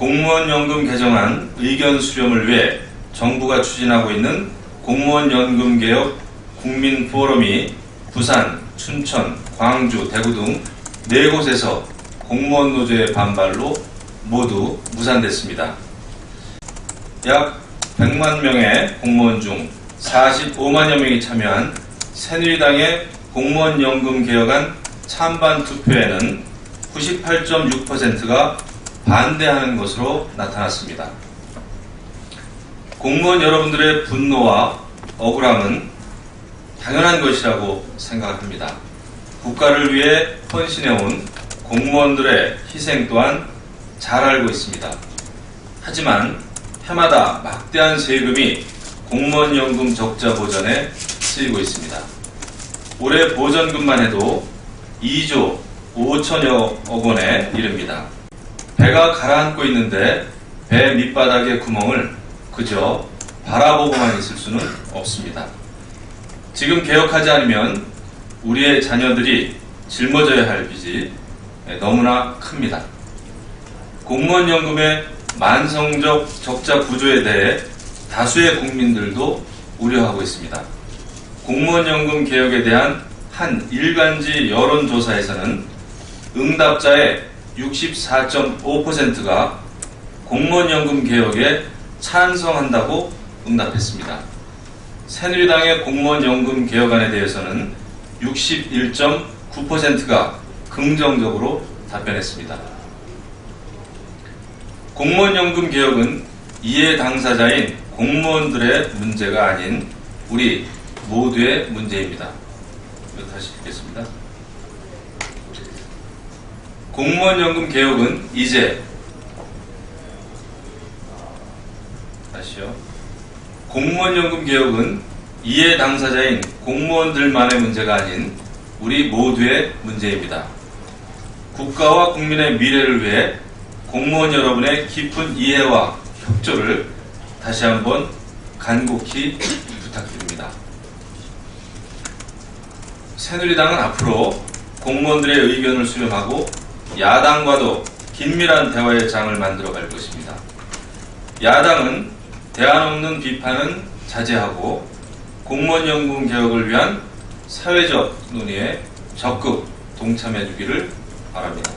공무원연금 개정안 의견 수렴을 위해 정부가 추진하고 있는 공무원연금 개혁 국민포럼이 부산, 춘천, 광주, 대구 등 4곳에서 공무원 노조의 반발로 모두 무산됐습니다. 약 100만 명의 공무원 중 45만여 명이 참여한 새누리당의 공무원연금 개혁안 찬반 투표에는 98.6%가 반대하는 것으로 나타났습니다. 공무원 여러분들의 분노와 억울함은 당연한 것이라고 생각합니다. 국가를 위해 헌신해온 공무원들의 희생 또한 잘 알고 있습니다. 하지만 해마다 막대한 세금이 공무원연금 적자 보전에 쓰이고 있습니다. 올해 보전금만 해도 2조 5천여억 원에 이릅니다. 배가 가라앉고 있는데 배 밑바닥의 구멍을 그저 바라보고만 있을 수는 없습니다. 지금 개혁하지 않으면 우리의 자녀들이 짊어져야 할 빚이 너무나 큽니다. 공무원연금의 만성적 적자 구조에 대해 다수의 국민들도 우려하고 있습니다. 공무원연금 개혁에 대한 한 일간지 여론조사에서는 응답자의 64.5%가 공무원연금 개혁에 찬성한다고 응답했습니다. 새누리당의 공무원연금 개혁안에 대해서는 61.9%가 긍정적으로 답변했습니다. 공무원연금 개혁은 이해 당사자인 공무원들의 문제가 아닌 우리 모두의 문제입니다. 다시 읽겠습니다. 공무원연금 개혁은 이제 공무원연금 개혁은 이해 당사자인 공무원들만의 문제가 아닌 우리 모두의 문제입니다. 국가와 국민의 미래를 위해 공무원 여러분의 깊은 이해와 협조를 다시 한번 간곡히 부탁드립니다. 새누리당은 앞으로 공무원들의 의견을 수렴하고 야당과도 긴밀한 대화의 장을 만들어갈 것입니다. 야당은 대안 없는 비판은 자제하고 공무원연금 개혁을 위한 사회적 논의에 적극 동참해 주기를 바랍니다.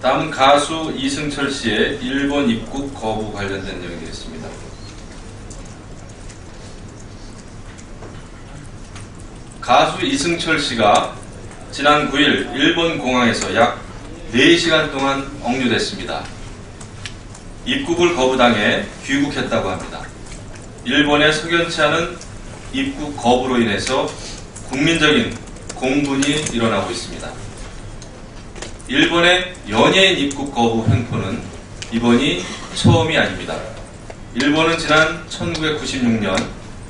다음은 가수 이승철 씨의 일본 입국 거부 관련된 내용이겠습니다. 가수 이승철 씨가 지난 9일 일본 공항에서 약 4시간 동안 억류됐습니다. 입국을 거부당해 귀국했다고 합니다. 일본의 석연치 않은 입국 거부로 인해서 국민적인 공분이 일어나고 있습니다. 일본의 연예인 입국 거부 횡포는 이번이 처음이 아닙니다. 일본은 지난 1996년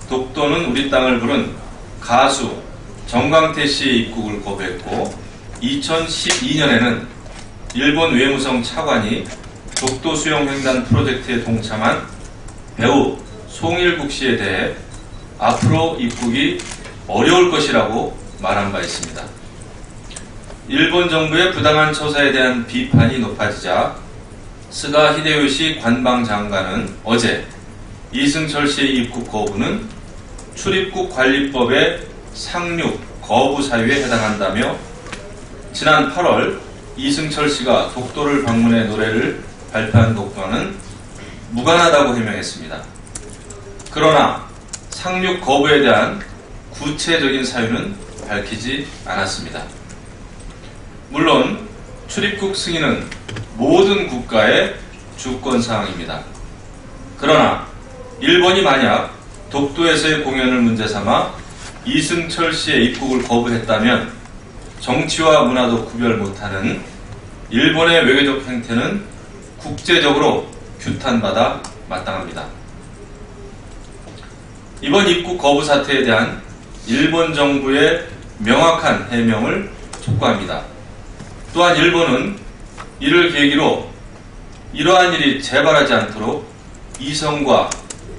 독도는 우리 땅을 부른 가수 정광태 씨의 입국을 거부했고 2012년에는 일본 외무성 차관이 독도 수용횡단 프로젝트에 동참한 배우 송일국 씨에 대해 앞으로 입국이 어려울 것이라고 말한 바 있습니다. 일본 정부의 부당한 처사에 대한 비판이 높아지자 스가 히데요시 관방장관은 어제 이승철 씨의 입국 거부는 출입국 관리법의 상륙 거부 사유에 해당한다며 지난 8월 이승철 씨가 독도를 방문해 노래를 발표한 것과는 무관하다고 해명했습니다. 그러나 상륙 거부에 대한 구체적인 사유는 밝히지 않았습니다. 물론 출입국 승인은 모든 국가의 주권사항입니다. 그러나 일본이 만약 독도에서의 공연을 문제 삼아 이승철 씨의 입국을 거부했다면 정치와 문화도 구별 못하는 일본의 외교적 행태는 국제적으로 규탄받아 마땅합니다. 이번 입국 거부 사태에 대한 일본 정부의 명확한 해명을 촉구합니다. 또한 일본은 이를 계기로 이러한 일이 재발하지 않도록 이성과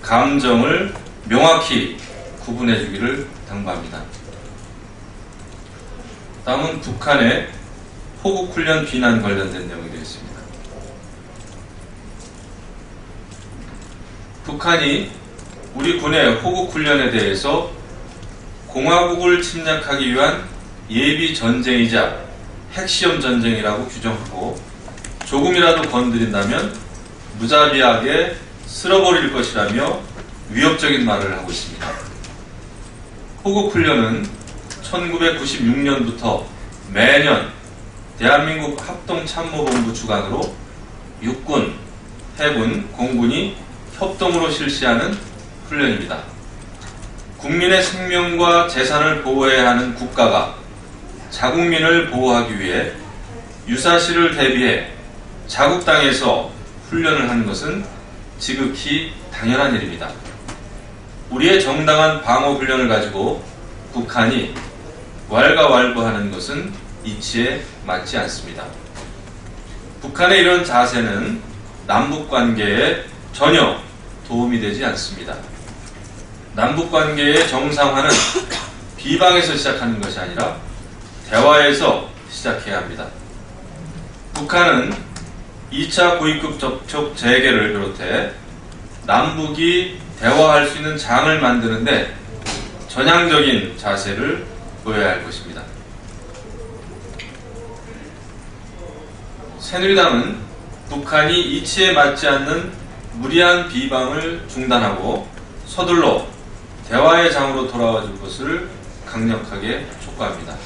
감정을 명확히 구분해 주기를 당부합니다. 다음은 북한의 포국훈련 비난 관련된 내용이 되겠습니다. 북한이 우리 군의 호국 훈련에 대해서 공화국을 침략하기 위한 예비 전쟁이자 핵시험 전쟁이라고 규정하고 조금이라도 건드린다면 무자비하게 쓸어버릴 것이라며 위협적인 말을 하고 있습니다. 호국 훈련은 1996년부터 매년 대한민국 합동참모본부 주관으로 육군, 해군, 공군이 협동으로 실시하는 훈련입니다. 국민의 생명과 재산을 보호해야 하는 국가가 자국민을 보호하기 위해 유사시를 대비해 자국 땅에서 훈련을 하는 것은 지극히 당연한 일입니다. 우리의 정당한 방어 훈련을 가지고 북한이 왈가왈부하는 것은 이치에 맞지 않습니다. 북한의 이런 자세는 남북관계에 전혀 도움이 되지 않습니다. 남북관계의 정상화는 비방에서 시작하는 것이 아니라 대화에서 시작해야 합니다. 북한은 2차 고위급 접촉 재개를 비롯해 남북이 대화할 수 있는 장을 만드는데 전향적인 자세를 보여야 할 것입니다. 새누리당은 북한이 이치에 맞지 않는 무리한 비방을 중단하고 서둘러 대화의 장으로 돌아와 줄 것을 강력하게 촉구합니다.